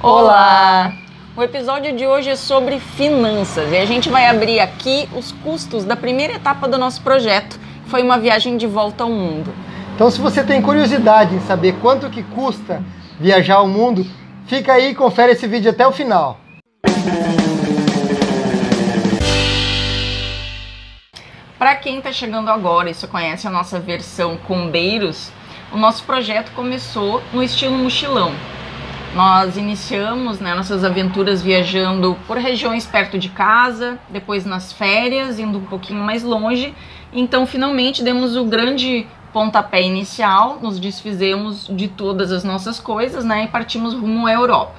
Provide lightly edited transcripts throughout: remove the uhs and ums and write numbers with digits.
Olá! O episódio de hoje é sobre finanças e a gente vai abrir aqui os custos da primeira etapa do nosso projeto, que foi uma viagem de volta ao mundo. Então, se você tem curiosidade em saber quanto que custa viajar ao mundo, fica aí e confere esse vídeo até o final. Para quem está chegando agora e só conhece a nossa versão Combeiros, o nosso projeto começou no estilo mochilão. Nós iniciamos nossas aventuras viajando por regiões perto de casa, depois nas férias, indo um pouquinho mais longe. Então, finalmente, demos o grande pontapé inicial, nos desfizemos de todas as nossas coisas, e partimos rumo à Europa.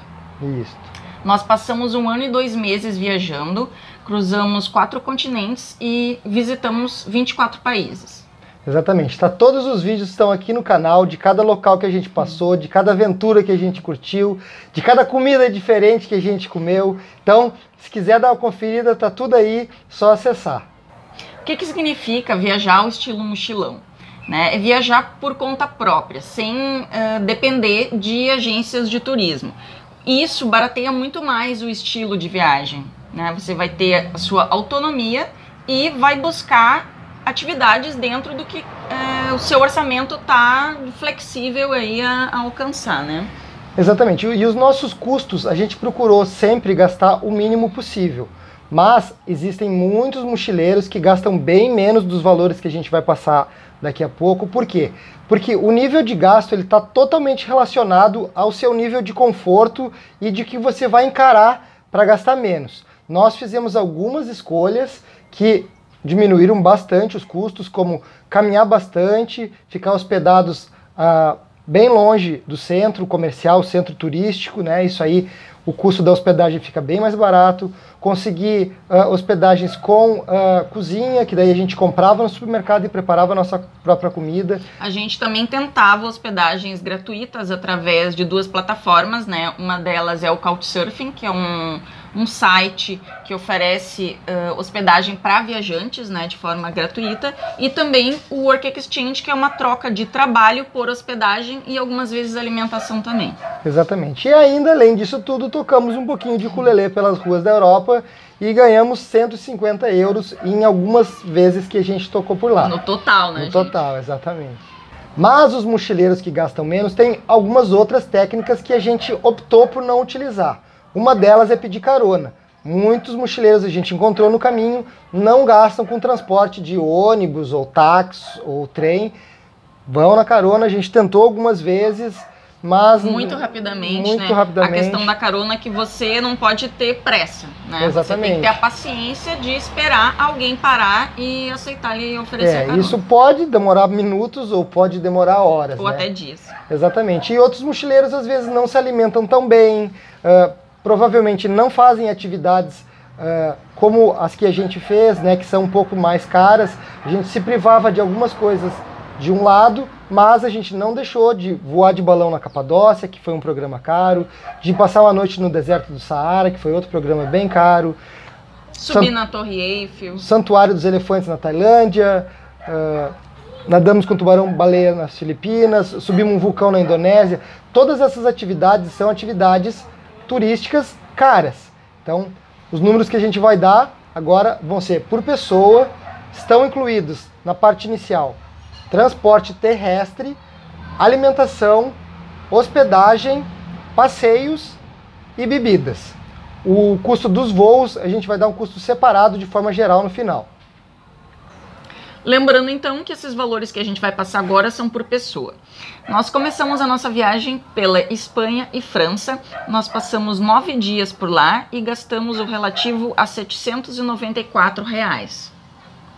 Isso. Nós passamos 1 ano e 2 meses viajando, cruzamos 4 continentes e visitamos 24 países. Exatamente, todos os vídeos estão aqui no canal, de cada local que a gente passou, de cada aventura que a gente curtiu, de cada comida diferente que a gente comeu. Então, se quiser dar uma conferida, tá tudo aí, só acessar. O que significa viajar ao estilo mochilão? É viajar por conta própria, sem depender de agências de turismo. Isso barateia muito mais o estilo de viagem. Você vai ter a sua autonomia e vai buscar atividades dentro do que o seu orçamento está flexível aí a alcançar, Exatamente, e os nossos custos a gente procurou sempre gastar o mínimo possível, mas existem muitos mochileiros que gastam bem menos dos valores que a gente vai passar daqui a pouco. Por quê? Porque o nível de gasto ele está totalmente relacionado ao seu nível de conforto e de que você vai encarar para gastar menos. Nós fizemos algumas escolhas que diminuíram bastante os custos, como caminhar bastante, ficar hospedados bem longe do centro comercial, centro turístico, Isso aí, o custo da hospedagem fica bem mais barato. Conseguir hospedagens com cozinha, que daí a gente comprava no supermercado e preparava a nossa própria comida. A gente também tentava hospedagens gratuitas através de 2 plataformas, Uma delas é o Couchsurfing, que é um site que oferece hospedagem para viajantes, de forma gratuita, e também o Work Exchange, que é uma troca de trabalho por hospedagem e algumas vezes alimentação também. Exatamente. E ainda, além disso tudo, tocamos um pouquinho de ukulele pelas ruas da Europa e ganhamos 150 euros em algumas vezes que a gente tocou por lá. No total, No total, exatamente. Mas os mochileiros que gastam menos têm algumas outras técnicas que a gente optou por não utilizar. Uma delas é pedir carona. Muitos mochileiros a gente encontrou no caminho não gastam com transporte de ônibus, ou táxi, ou trem. Vão na carona, a gente tentou algumas vezes, mas... Muito rapidamente, muito rapidamente. A questão da carona é que você não pode ter pressa, Exatamente. Você tem que ter a paciência de esperar alguém parar e aceitar lhe oferecer a carona. Isso pode demorar minutos ou pode demorar horas, Ou até dias. Exatamente. E outros mochileiros às vezes não se alimentam tão bem, provavelmente não fazem atividades como as que a gente fez, que são um pouco mais caras. A gente se privava de algumas coisas de um lado, mas a gente não deixou de voar de balão na Capadócia, que foi um programa caro, de passar uma noite no deserto do Saara, que foi outro programa bem caro. Subir na Torre Eiffel. Santuário dos Elefantes na Tailândia, nadamos com tubarão-baleia nas Filipinas, subimos um vulcão na Indonésia. Todas essas atividades são atividades turísticas caras. Então, os números que a gente vai dar agora vão ser por pessoa, estão incluídos na parte inicial transporte terrestre, alimentação, hospedagem, passeios e bebidas. O custo dos voos, a gente vai dar um custo separado de forma geral no final. Lembrando então que esses valores que a gente vai passar agora são por pessoa. Nós começamos a nossa viagem pela Espanha e França, nós passamos 9 dias por lá e gastamos o relativo a R$ 794.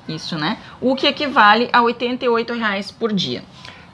Isso, O que equivale a R$ 88 por dia.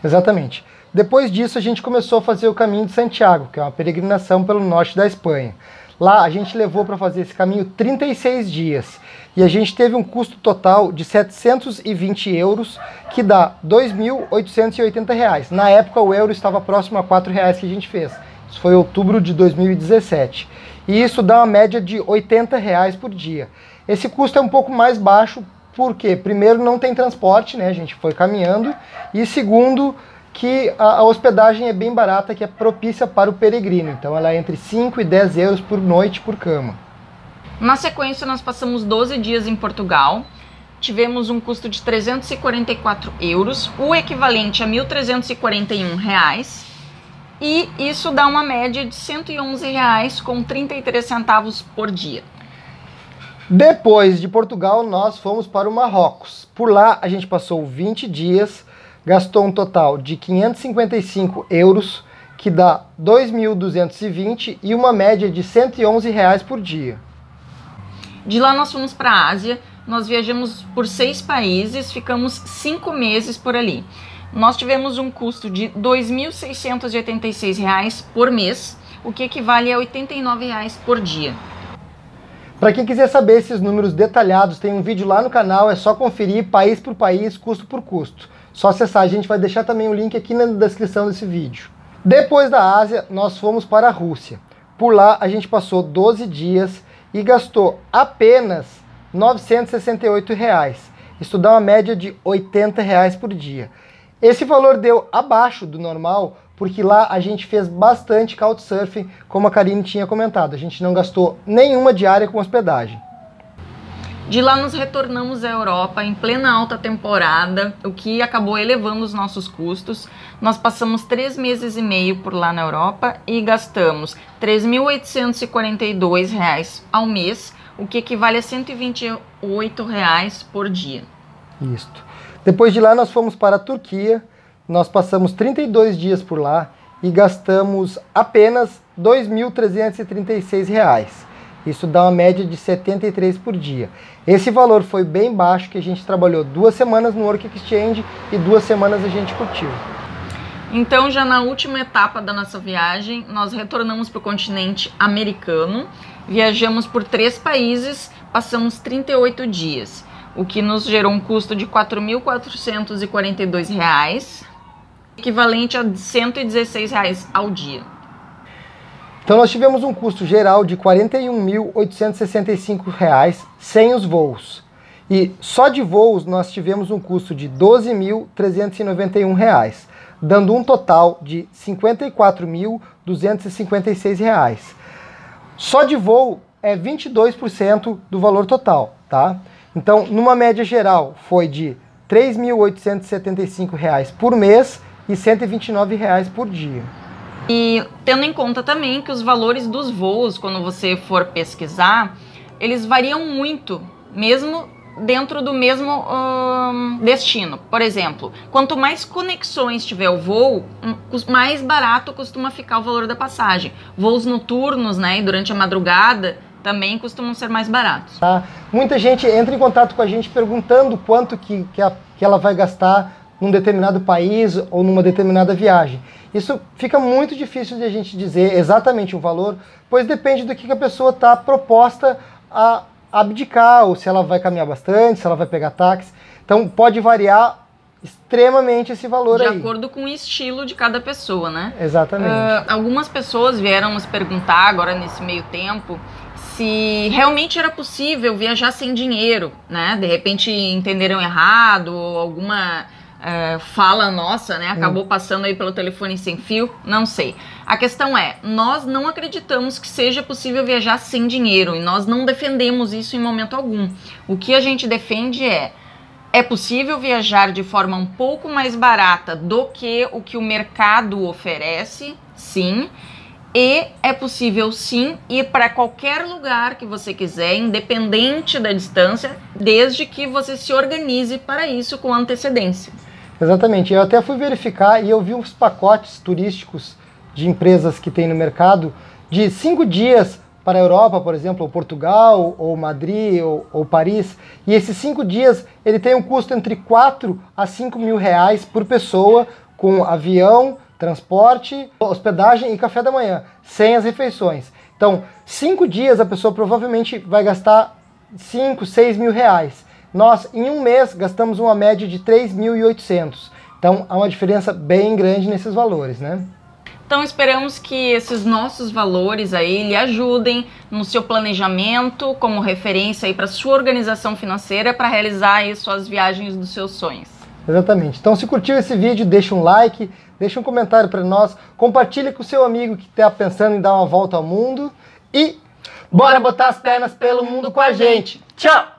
Exatamente. Depois disso a gente começou a fazer o caminho de Santiago, que é uma peregrinação pelo norte da Espanha. Lá a gente levou para fazer esse caminho 36 dias e a gente teve um custo total de 720 euros, que dá R$ 2.880. Na época o euro estava próximo a R$ 4 que a gente fez. Isso foi em outubro de 2017. E isso dá uma média de R$ 80 por dia. Esse custo é um pouco mais baixo, porque primeiro não tem transporte, a gente foi caminhando, e segundo, que a hospedagem é bem barata, que é propícia para o peregrino. Então ela é entre 5 e 10 euros por noite por cama. Na sequência, nós passamos 12 dias em Portugal. Tivemos um custo de 344 euros, o equivalente a R$ 1.341. E isso dá uma média de R$ 111,33 por dia. Depois de Portugal, nós fomos para o Marrocos. Por lá, a gente passou 20 dias, gastou um total de 555 euros, que dá 2.220 e uma média de R$ 111 por dia. De lá nós fomos para a Ásia, nós viajamos por 6 países, ficamos 5 meses por ali. Nós tivemos um custo de R$ 2.686 por mês, o que equivale a R$ 89 por dia. Para quem quiser saber esses números detalhados, tem um vídeo lá no canal, é só conferir país por país, custo por custo. Só acessar, a gente vai deixar também o link aqui na descrição desse vídeo. Depois da Ásia, nós fomos para a Rússia. Por lá, a gente passou 12 dias e gastou apenas R$ 968. Isso dá uma média de R$ 80 por dia. Esse valor deu abaixo do normal, porque lá a gente fez bastante couchsurfing, como a Karine tinha comentado. A gente não gastou nenhuma diária com hospedagem. De lá nos retornamos à Europa em plena alta temporada, o que acabou elevando os nossos custos. Nós passamos 3 meses e meio por lá na Europa e gastamos R$ 3.842 ao mês, o que equivale a R$ 128 por dia. Isto. Depois de lá nós fomos para a Turquia, nós passamos 32 dias por lá e gastamos apenas R$ 2.336. Isso dá uma média de 73 por dia. Esse valor foi bem baixo, que a gente trabalhou 2 semanas no Work Exchange e 2 semanas a gente curtiu. Então, já na última etapa da nossa viagem, nós retornamos para o continente americano, viajamos por 3 países, passamos 38 dias, o que nos gerou um custo de R$ 4.442, equivalente a R$ 116 ao dia. Então nós tivemos um custo geral de R$ 41.865 sem os voos. E só de voos nós tivemos um custo de R$ 12.391, dando um total de R$ 54.256. Só de voo é 22% do valor total, tá? Então, numa média geral, foi de R$ 3.875 por mês e R$ 129 por dia. E tendo em conta também que os valores dos voos, quando você for pesquisar, eles variam muito, mesmo dentro do mesmo destino. Por exemplo, quanto mais conexões tiver o voo, mais barato costuma ficar o valor da passagem. Voos noturnos, né, e durante a madrugada, também costumam ser mais baratos. Muita gente entra em contato com a gente perguntando quanto que ela vai gastar num determinado país ou numa determinada viagem. Isso fica muito difícil de a gente dizer exatamente o valor, pois depende do que a pessoa está proposta a abdicar, ou se ela vai caminhar bastante, se ela vai pegar táxi. Então pode variar extremamente esse valor aí. De acordo com o estilo de cada pessoa, né? Exatamente. Algumas pessoas vieram nos perguntar agora nesse meio tempo se realmente era possível viajar sem dinheiro, né? De repente entenderam errado, ou alguma fala nossa, né, acabou passando aí pelo telefone sem fio, não sei. A questão é, nós não acreditamos que seja possível viajar sem dinheiro e nós não defendemos isso em momento algum. O que a gente defende é possível viajar de forma um pouco mais barata do que o que o mercado oferece, sim, e é possível sim ir para qualquer lugar que você quiser, independente da distância, desde que você se organize para isso com antecedência. Exatamente, eu até fui verificar e eu vi uns pacotes turísticos de empresas que tem no mercado de 5 dias para a Europa, por exemplo, ou Portugal, ou Madrid, ou Paris, e esses 5 dias ele tem um custo entre 4 a 5 mil reais por pessoa, com avião, transporte, hospedagem e café da manhã, sem as refeições. Então, 5 dias a pessoa provavelmente vai gastar 5, 6 mil reais. Nós, em um mês, gastamos uma média de 3.800. Então, há uma diferença bem grande nesses valores, né? Então, esperamos que esses nossos valores aí lhe ajudem no seu planejamento, como referência aí para sua organização financeira, para realizar aí suas viagens dos seus sonhos. Exatamente. Então, se curtiu esse vídeo, deixa um like, deixa um comentário para nós, compartilha com o seu amigo que está pensando em dar uma volta ao mundo e bora botar as pernas pelo mundo com a gente. Tchau!